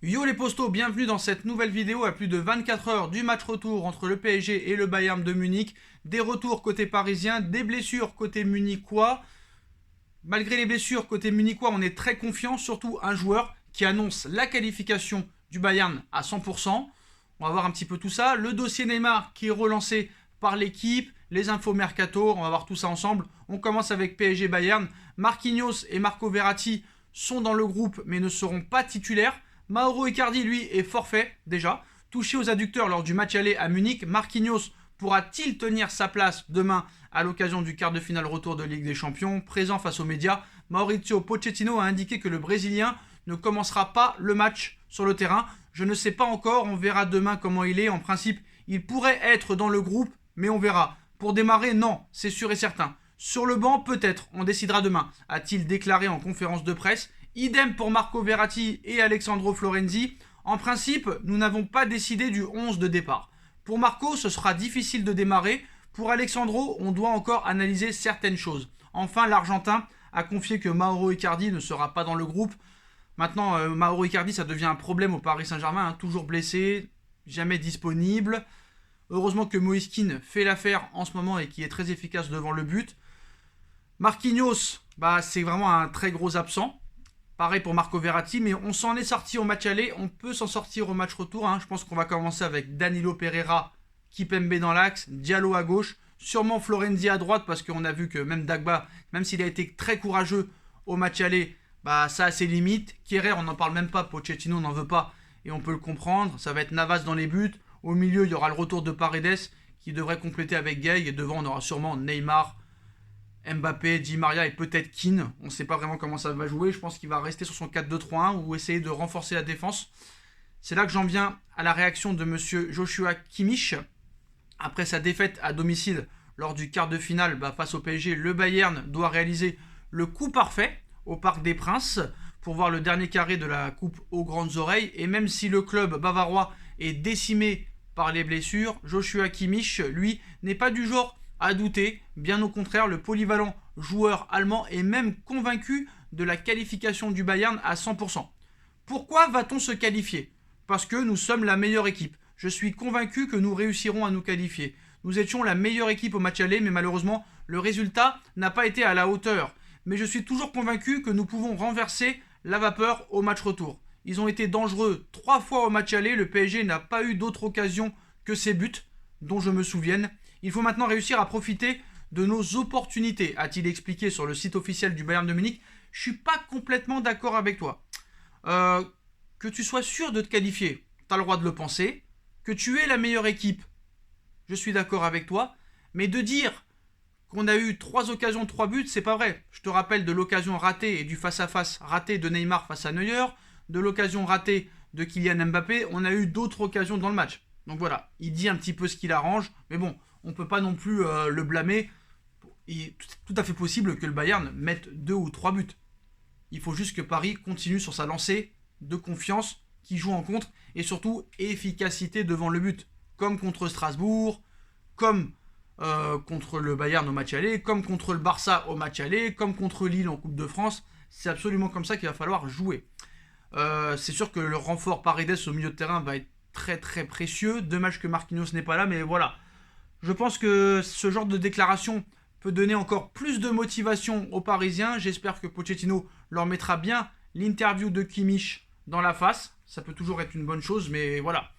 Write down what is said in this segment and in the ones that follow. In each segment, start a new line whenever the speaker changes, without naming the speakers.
Yo les postos, bienvenue dans cette nouvelle vidéo à plus de 24 heures du match retour entre le PSG et le Bayern de Munich. Des retours côté parisien, des blessures côté munichois. Malgré les blessures côté munichois, on est très confiant, surtout un joueur qui annonce la qualification du Bayern à 100%. On va voir un petit peu tout ça. Le dossier Neymar qui est relancé par l'équipe, les infos mercato, on va voir tout ça ensemble. On commence avec PSG Bayern. Marquinhos et Marco Verratti sont dans le groupe mais ne seront pas titulaires. Mauro Icardi, lui, est forfait, déjà. Touché aux adducteurs lors du match aller à Munich, Marquinhos pourra-t-il tenir sa place demain à l'occasion du quart de finale retour de Ligue des Champions? Présent face aux médias, Mauricio Pochettino a indiqué que le Brésilien ne commencera pas le match sur le terrain. Je ne sais pas encore, on verra demain comment il est. En principe, il pourrait être dans le groupe, mais on verra. Pour démarrer, non, c'est sûr et certain. Sur le banc, peut-être, on décidera demain, a-t-il déclaré en conférence de presse. Idem pour Marco Verratti et Alessandro Florenzi. En principe, nous n'avons pas décidé du 11 de départ. Pour Marco, ce sera difficile de démarrer. Pour Alessandro, on doit encore analyser certaines choses. Enfin, l'Argentin a confié que Mauro Icardi ne sera pas dans le groupe. Maintenant, Mauro Icardi, ça devient un problème au Paris Saint-Germain. Toujours blessé, jamais disponible. Heureusement que Moïse Kean fait l'affaire en ce moment et qui est très efficace devant le but. Marquinhos, c'est vraiment un très gros absent. Pareil pour Marco Verratti, mais on s'en est sorti au match aller, on peut s'en sortir au match retour. Je pense qu'on va commencer avec Danilo Pereira, Kimpembe dans l'axe, Diallo à gauche, sûrement Florenzi à droite, parce qu'on a vu que même Dagba, même s'il a été très courageux au match aller, ça a ses limites. Kehrer, on n'en parle même pas, Pochettino n'en veut pas, et on peut le comprendre. Ça va être Navas dans les buts. Au milieu, il y aura le retour de Paredes, qui devrait compléter avec Gay, et devant, on aura sûrement Neymar, Mbappé, Di Maria et peut-être Kean. On ne sait pas vraiment comment ça va jouer. Je pense qu'il va rester sur son 4-2-3-1 ou essayer de renforcer la défense. C'est là que j'en viens à la réaction de monsieur Joshua Kimmich. Après sa défaite à domicile lors du quart de finale face au PSG, le Bayern doit réaliser le coup parfait au Parc des Princes pour voir le dernier carré de la coupe aux grandes oreilles. Et même si le club bavarois est décimé par les blessures, Joshua Kimmich, lui, n'est pas du genre à douter. Bien au contraire, le polyvalent joueur allemand est même convaincu de la qualification du Bayern à 100%. Pourquoi va-t-on se qualifier? Parce que nous sommes la meilleure équipe. Je suis convaincu que nous réussirons à nous qualifier. Nous étions la meilleure équipe au match aller, mais malheureusement, le résultat n'a pas été à la hauteur. Mais je suis toujours convaincu que nous pouvons renverser la vapeur au match retour. Ils ont été dangereux 3 fois au match aller. Le PSG n'a pas eu d'autre occasion que ces buts, dont je me souvienne. Il faut maintenant réussir à profiter de nos opportunités, a-t-il expliqué sur le site officiel du Bayern de Munich. Je suis pas complètement d'accord avec toi. Que tu sois sûr de te qualifier, tu as le droit de le penser. Que tu es la meilleure équipe, je suis d'accord avec toi. Mais de dire qu'on a eu 3 occasions, 3 buts, c'est pas vrai. Je te rappelle de l'occasion ratée et du face-à-face raté de Neymar face à Neuer, de l'occasion ratée de Kylian Mbappé. On a eu d'autres occasions dans le match. Donc voilà, il dit un petit peu ce qu'il arrange, mais bon, on ne peut pas non plus le blâmer. Il est tout à fait possible que le Bayern mette 2 ou 3 buts. Il faut juste que Paris continue sur sa lancée de confiance, qui joue en contre, et surtout efficacité devant le but. Comme contre Strasbourg, comme contre le Bayern au match aller, comme contre le Barça au match aller, comme contre Lille en Coupe de France. C'est absolument comme ça qu'il va falloir jouer. C'est sûr que le renfort Paredes au milieu de terrain va être très très précieux. Dommage que Marquinhos n'est pas là, mais voilà. Je pense que ce genre de déclaration peut donner encore plus de motivation aux Parisiens. J'espère que Pochettino leur mettra bien l'interview de Kimmich dans la face. Ça peut toujours être une bonne chose, mais voilà.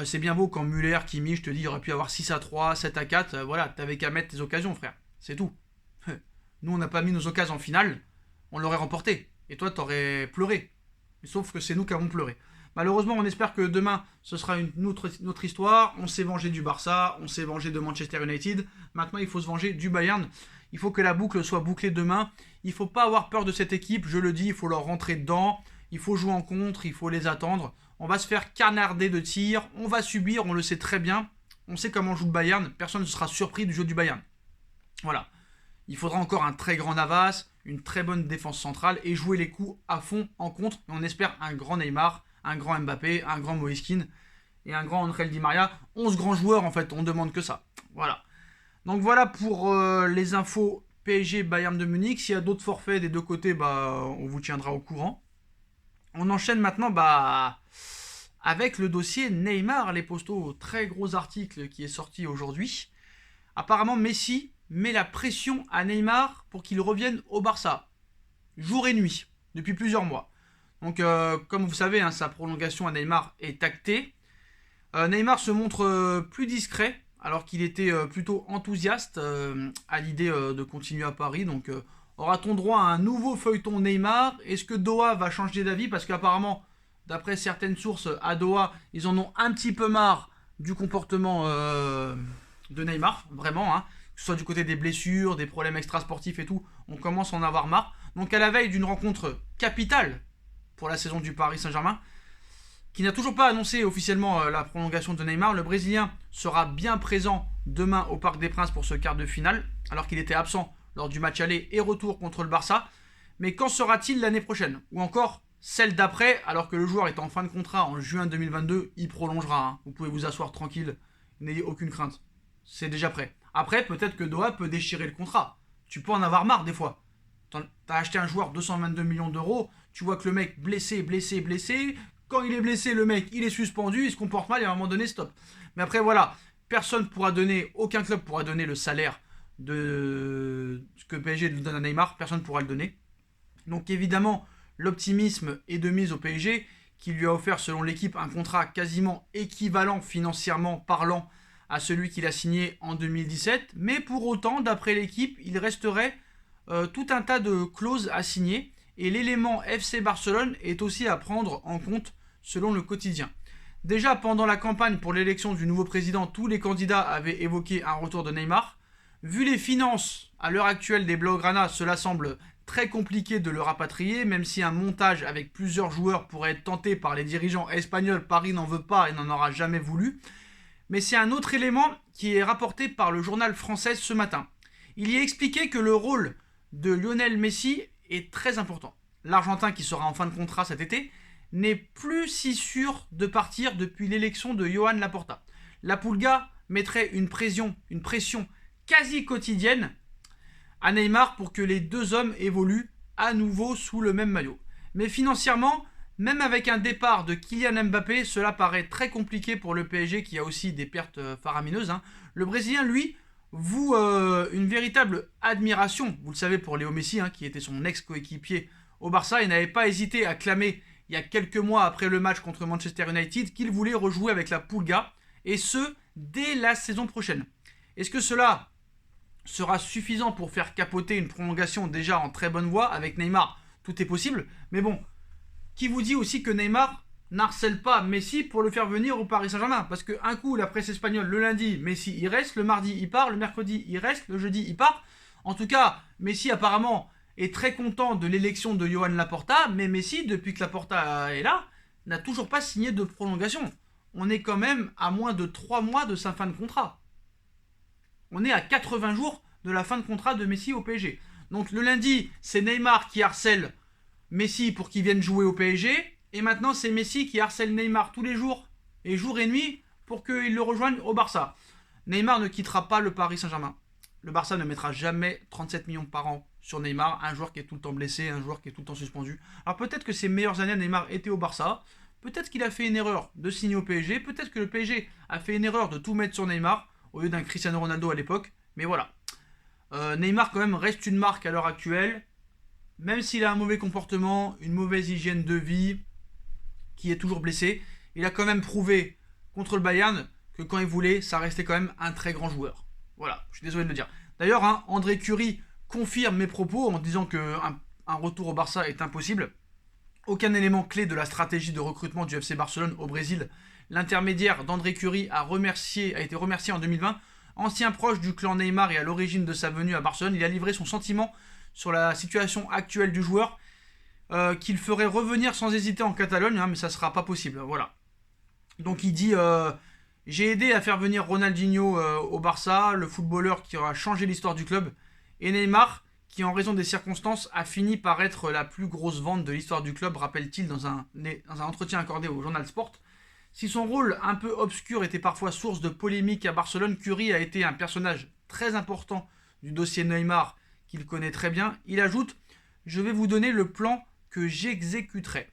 C'est bien beau quand Müller, Kimmich te dit il aurait pu avoir 6-3, 7-4. Voilà, t'avais qu'à mettre tes occasions, frère. C'est tout. Nous, on n'a pas mis nos occasions en finale. On l'aurait remporté. Et toi, t'aurais pleuré. Sauf que c'est nous qui avons pleuré. Malheureusement, on espère que demain, ce sera une autre histoire. On s'est vengé du Barça, on s'est vengé de Manchester United. Maintenant, il faut se venger du Bayern. Il faut que la boucle soit bouclée demain. Il ne faut pas avoir peur de cette équipe, je le dis, il faut leur rentrer dedans. Il faut jouer en contre, il faut les attendre. On va se faire canarder de tirs, on va subir, on le sait très bien. On sait comment joue le Bayern, personne ne sera surpris du jeu du Bayern. Voilà. Il faudra encore un très grand Navas, une très bonne défense centrale et jouer les coups à fond en contre. Et on espère un grand Neymar, un grand Mbappé, un grand Moïse Kean et un grand Angel Di Maria. 11 grands joueurs en fait, on demande que ça. Voilà. Donc voilà pour les infos PSG Bayern de Munich. S'il y a d'autres forfaits des deux côtés, on vous tiendra au courant. On enchaîne maintenant avec le dossier Neymar, les postos, très gros article qui est sorti aujourd'hui. Apparemment, Messi met la pression à Neymar pour qu'il revienne au Barça, jour et nuit, depuis plusieurs mois. Donc, comme vous savez, hein, sa prolongation à Neymar est actée. Neymar se montre plus discret, alors qu'il était plutôt enthousiaste à l'idée de continuer à Paris. Donc, aura-t-on droit à un nouveau feuilleton Neymar? Est-ce que Doha va changer d'avis? Parce qu'apparemment, d'après certaines sources à Doha, ils en ont un petit peu marre du comportement de Neymar, vraiment, hein. Que ce soit du côté des blessures, des problèmes extrasportifs et tout, on commence à en avoir marre. Donc à la veille d'une rencontre capitale pour la saison du Paris Saint-Germain, qui n'a toujours pas annoncé officiellement la prolongation de Neymar, le Brésilien sera bien présent demain au Parc des Princes pour ce quart de finale, alors qu'il était absent lors du match aller et retour contre le Barça. Mais quand sera-t-il l'année prochaine? Ou encore celle d'après, alors que le joueur est en fin de contrat en juin 2022, il prolongera, hein. Vous pouvez vous asseoir tranquille, n'ayez aucune crainte. C'est déjà prêt. Après, peut-être que Doha peut déchirer le contrat. Tu peux en avoir marre des fois. T'as acheté un joueur 222 millions d'euros, tu vois que le mec blessé. Quand il est blessé, le mec, il est suspendu, il se comporte mal et à un moment donné, stop. Mais après, voilà, aucun club pourra donner le salaire de ce que PSG lui donne à Neymar, personne ne pourra le donner. Donc évidemment, l'optimisme est de mise au PSG, qui lui a offert, selon l'équipe, un contrat quasiment équivalent financièrement parlant à celui qu'il a signé en 2017. Mais pour autant, d'après l'équipe, il resterait tout un tas de clauses à signer. Et l'élément FC Barcelone est aussi à prendre en compte selon le quotidien. Déjà, pendant la campagne pour l'élection du nouveau président, tous les candidats avaient évoqué un retour de Neymar. Vu les finances à l'heure actuelle des Blaugrana, cela semble très compliqué de le rapatrier, même si un montage avec plusieurs joueurs pourrait être tenté par les dirigeants espagnols. Paris n'en veut pas et n'en aura jamais voulu. Mais c'est un autre élément qui est rapporté par le journal français ce matin. Il y est expliqué que le rôle de Lionel Messi est très important. L'Argentin, qui sera en fin de contrat cet été, n'est plus si sûr de partir depuis l'élection de Joan Laporta. La Pulga mettrait une pression quasi quotidienne à Neymar pour que les deux hommes évoluent à nouveau sous le même maillot. Mais financièrement, même avec un départ de Kylian Mbappé, cela paraît très compliqué pour le PSG qui a aussi des pertes faramineuses, hein. Le Brésilien, lui, voue une véritable admiration, vous le savez, pour Léo Messi, hein, qui était son ex-coéquipier au Barça, et n'avait pas hésité à clamer il y a quelques mois après le match contre Manchester United qu'il voulait rejouer avec la Pulga, et ce, dès la saison prochaine. Est-ce que cela sera suffisant pour faire capoter une prolongation déjà en très bonne voie? Avec Neymar, tout est possible, mais bon, qui vous dit aussi que Neymar n'harcèle pas Messi pour le faire venir au Paris Saint-Germain? Parce qu'un coup, la presse espagnole, le lundi, Messi il reste, le mardi il part, le mercredi il reste, le jeudi il part. En tout cas, Messi apparemment est très content de l'élection de Joan Laporta, mais Messi, depuis que Laporta est là, n'a toujours pas signé de prolongation. On est quand même à moins de 3 mois de sa fin de contrat. On est à 80 jours de la fin de contrat de Messi au PSG. Donc le lundi, c'est Neymar qui harcèle Messi pour qu'il vienne jouer au PSG. Et maintenant, c'est Messi qui harcèle Neymar tous les jours et jour et nuit pour qu'il le rejoigne au Barça. Neymar ne quittera pas le Paris Saint-Germain. Le Barça ne mettra jamais 37 millions par an sur Neymar, un joueur qui est tout le temps blessé, un joueur qui est tout le temps suspendu. Alors peut-être que ses meilleures années à Neymar étaient au Barça, peut-être qu'il a fait une erreur de signer au PSG, peut-être que le PSG a fait une erreur de tout mettre sur Neymar au lieu d'un Cristiano Ronaldo à l'époque, mais voilà. Neymar quand même reste une marque à l'heure actuelle, même s'il a un mauvais comportement, une mauvaise hygiène de vie, qui est toujours blessé, il a quand même prouvé contre le Bayern que quand il voulait, ça restait quand même un très grand joueur. Voilà, je suis désolé de le dire. D'ailleurs, hein, André Curie confirme mes propos en disant qu'un retour au Barça est impossible. Aucun élément clé de la stratégie de recrutement du FC Barcelone au Brésil. L'intermédiaire d'André Curie a été remercié en 2020. Ancien proche du clan Neymar et à l'origine de sa venue à Barcelone, il a livré son sentiment sur la situation actuelle du joueur, qu'il ferait revenir sans hésiter en Catalogne, hein, mais ça ne sera pas possible. Voilà. Donc il dit j'ai aidé à faire venir Ronaldinho au Barça, le footballeur qui aura changé l'histoire du club, et Neymar, qui en raison des circonstances a fini par être la plus grosse vente de l'histoire du club, rappelle-t-il dans un entretien accordé au Journal Sport. Si son rôle un peu obscur était parfois source de polémique à Barcelone, Curie a été un personnage très important du dossier Neymar qu'il connaît très bien. Il ajoute « Je vais vous donner le plan que j'exécuterai ».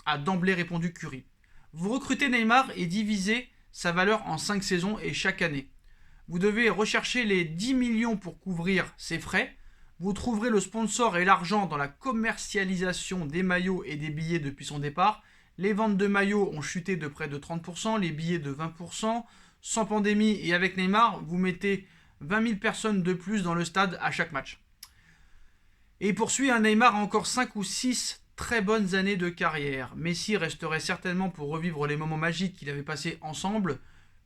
a d'emblée répondu Curry. Vous recrutez Neymar et divisez sa valeur en 5 saisons et chaque année. Vous devez rechercher les 10 millions pour couvrir ses frais. Vous trouverez le sponsor et l'argent dans la commercialisation des maillots et des billets depuis son départ. Les ventes de maillots ont chuté de près de 30%, les billets de 20%. Sans pandémie et avec Neymar, vous mettez 20 000 personnes de plus dans le stade à chaque match. Et il poursuit, Neymar a encore 5 ou 6 très bonnes années de carrière. Messi resterait certainement pour revivre les moments magiques qu'il avait passés ensemble.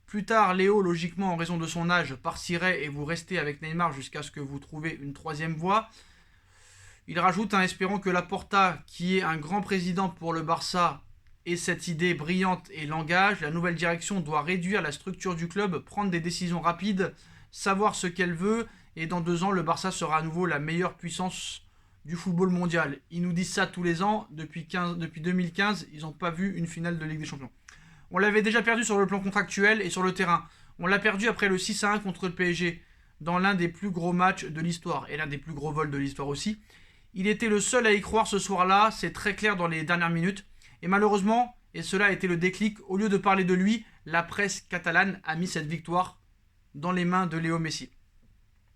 Plus tard, Léo, logiquement en raison de son âge, partirait et vous restez avec Neymar jusqu'à ce que vous trouviez une troisième voie. Il rajoute, espérant que Laporta, qui est un grand président pour le Barça, ait cette idée brillante et l'engage. La nouvelle direction doit réduire la structure du club, prendre des décisions rapides, savoir ce qu'elle veut, et dans 2 ans, le Barça sera à nouveau la meilleure puissance du football mondial. Ils nous disent ça tous les ans. Depuis 2015, ils n'ont pas vu une finale de Ligue des Champions. On l'avait déjà perdu sur le plan contractuel et sur le terrain. On l'a perdu après le 6-1 contre le PSG, dans l'un des plus gros matchs de l'histoire, et l'un des plus gros vols de l'histoire aussi. Il était le seul à y croire ce soir-là, c'est très clair dans les dernières minutes. Et malheureusement, et cela a été le déclic, au lieu de parler de lui, la presse catalane a mis cette victoire dans les mains de Léo Messi.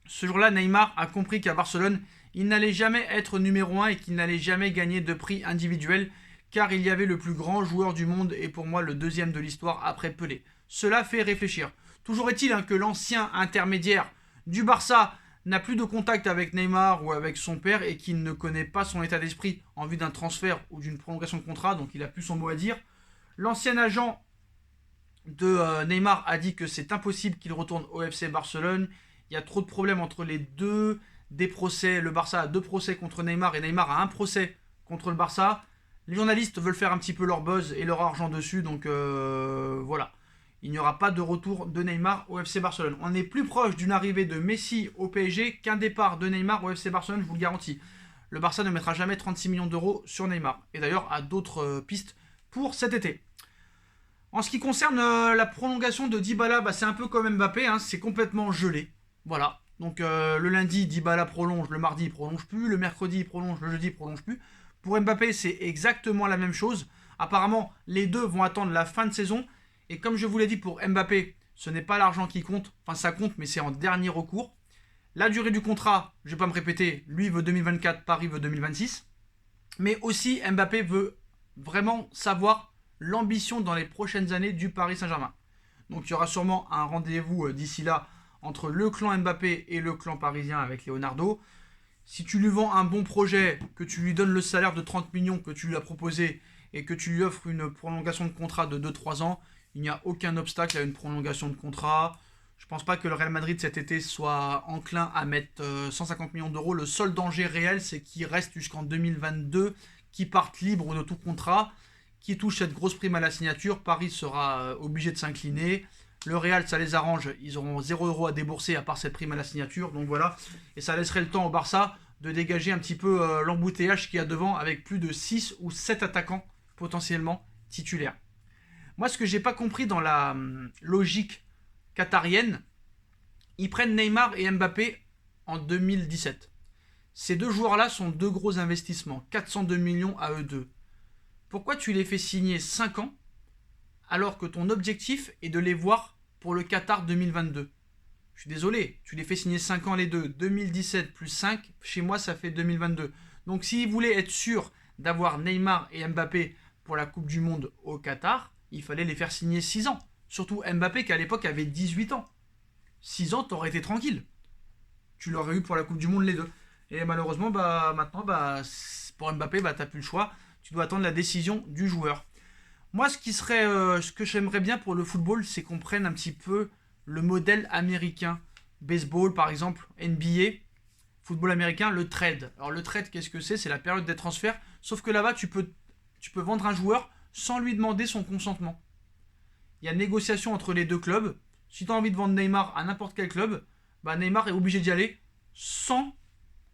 Ce jour-là, Neymar a compris qu'à Barcelone, il n'allait jamais être numéro 1 et qu'il n'allait jamais gagner de prix individuel, car il y avait le plus grand joueur du monde et pour moi le deuxième de l'histoire après Pelé. Cela fait réfléchir. Toujours est-il que l'ancien intermédiaire du Barça n'a plus de contact avec Neymar ou avec son père et qu'il ne connaît pas son état d'esprit en vue d'un transfert ou d'une prolongation de contrat, donc il a plus son mot à dire. L'ancien agent de Neymar a dit que c'est impossible qu'il retourne au FC Barcelone. Il y a trop de problèmes entre les deux, des procès. Le Barça a 2 procès contre Neymar et Neymar a 1 procès contre le Barça. Les journalistes veulent faire un petit peu leur buzz et leur argent dessus, donc voilà. Il n'y aura pas de retour de Neymar au FC Barcelone. On est plus proche d'une arrivée de Messi au PSG qu'un départ de Neymar au FC Barcelone, je vous le garantis. Le Barça ne mettra jamais 36 millions d'euros sur Neymar. Et d'ailleurs, a d'autres pistes pour cet été. En ce qui concerne la prolongation de Dybala, c'est un peu comme Mbappé, c'est complètement gelé. Voilà. Donc le lundi, Dybala prolonge, le mardi, il prolonge plus, le mercredi, il prolonge, le jeudi, il prolonge plus. Pour Mbappé, c'est exactement la même chose. Apparemment, les deux vont attendre la fin de saison. Et comme je vous l'ai dit pour Mbappé, ce n'est pas l'argent qui compte. Enfin, ça compte, mais c'est en dernier recours. La durée du contrat, je ne vais pas me répéter, lui veut 2024, Paris veut 2026. Mais aussi, Mbappé veut vraiment savoir l'ambition dans les prochaines années du Paris Saint-Germain. Donc, il y aura sûrement un rendez-vous d'ici là entre le clan Mbappé et le clan parisien avec Leonardo. Si tu lui vends un bon projet, que tu lui donnes le salaire de 30 millions que tu lui as proposé et que tu lui offres une prolongation de contrat de 2-3 ans, il n'y a aucun obstacle à une prolongation de contrat. Je ne pense pas que le Real Madrid cet été soit enclin à mettre 150 millions d'euros. Le seul danger réel, c'est qu'il reste jusqu'en 2022, qu'il parte libre de tout contrat, qu'il touche cette grosse prime à la signature. Paris sera obligé de s'incliner. Le Real, ça les arrange, ils auront 0 € à débourser à part cette prime à la signature. Donc voilà, et ça laisserait le temps au Barça de dégager un petit peu l'embouteillage qu'il y a devant avec plus de 6 ou 7 attaquants potentiellement titulaires. Moi, ce que j'ai pas compris dans la logique qatarienne, ils prennent Neymar et Mbappé en 2017. Ces 2 joueurs-là sont 2 gros investissements, 402 millions à eux deux. Pourquoi tu les fais signer 5 ans alors que ton objectif est de les voir pour le Qatar 2022? Je suis désolé, tu les fais signer 5 ans les deux, 2017 plus 5, chez moi ça fait 2022. Donc s'ils voulaient être sûrs d'avoir Neymar et Mbappé pour la Coupe du Monde au Qatar, il fallait les faire signer 6 ans. Surtout Mbappé qui à l'époque avait 18 ans. 6 ans, t'aurais été tranquille. Tu l'aurais eu pour la Coupe du Monde les deux. Et malheureusement, maintenant, pour Mbappé, t'as plus le choix. Tu dois attendre la décision du joueur. Moi, ce que j'aimerais bien pour le football, c'est qu'on prenne un petit peu le modèle américain. Baseball, par exemple, NBA, football américain, le trade. Alors le trade, qu'est-ce que c'est? C'est la période des transferts. Sauf que là-bas, tu peux vendre un joueur sans lui demander son consentement. Il y a négociation entre les deux clubs. Si tu as envie de vendre Neymar à n'importe quel club, Neymar est obligé d'y aller sans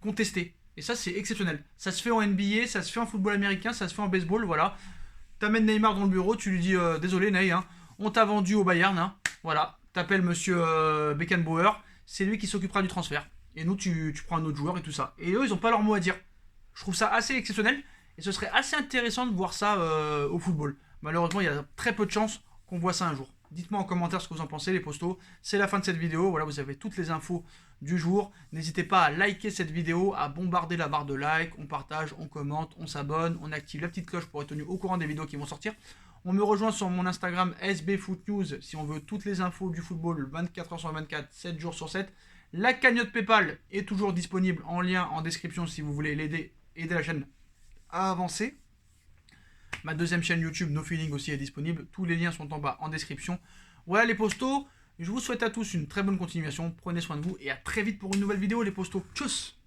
contester. Et ça, c'est exceptionnel. Ça se fait en NBA, ça se fait en football américain, ça se fait en baseball, voilà. T'amènes Neymar dans le bureau, tu lui dis désolé Ney, on t'a vendu au Bayern, voilà. T'appelles monsieur Beckenbauer, c'est lui qui s'occupera du transfert. Et nous, tu prends un autre joueur et tout ça. Et eux, ils n'ont pas leur mot à dire. Je trouve ça assez exceptionnel. Et ce serait assez intéressant de voir ça au football. Malheureusement, il y a très peu de chances qu'on voit ça un jour. Dites-moi en commentaire ce que vous en pensez, les postos. C'est la fin de cette vidéo. Voilà, vous avez toutes les infos du jour. N'hésitez pas à liker cette vidéo, à bombarder la barre de like. On partage, on commente, on s'abonne, on active la petite cloche pour être tenu au courant des vidéos qui vont sortir. On me rejoint sur mon Instagram SBFootNews si on veut toutes les infos du football 24h sur 24, 7 jours sur 7. La cagnotte PayPal est toujours disponible en lien en description si vous voulez aider la chaîne à avancer. Ma deuxième chaîne YouTube, No Feeling, aussi est disponible. Tous les liens sont en bas en description. Voilà les postos. Je vous souhaite à tous une très bonne continuation. Prenez soin de vous et à très vite pour une nouvelle vidéo les postos. Tchuss!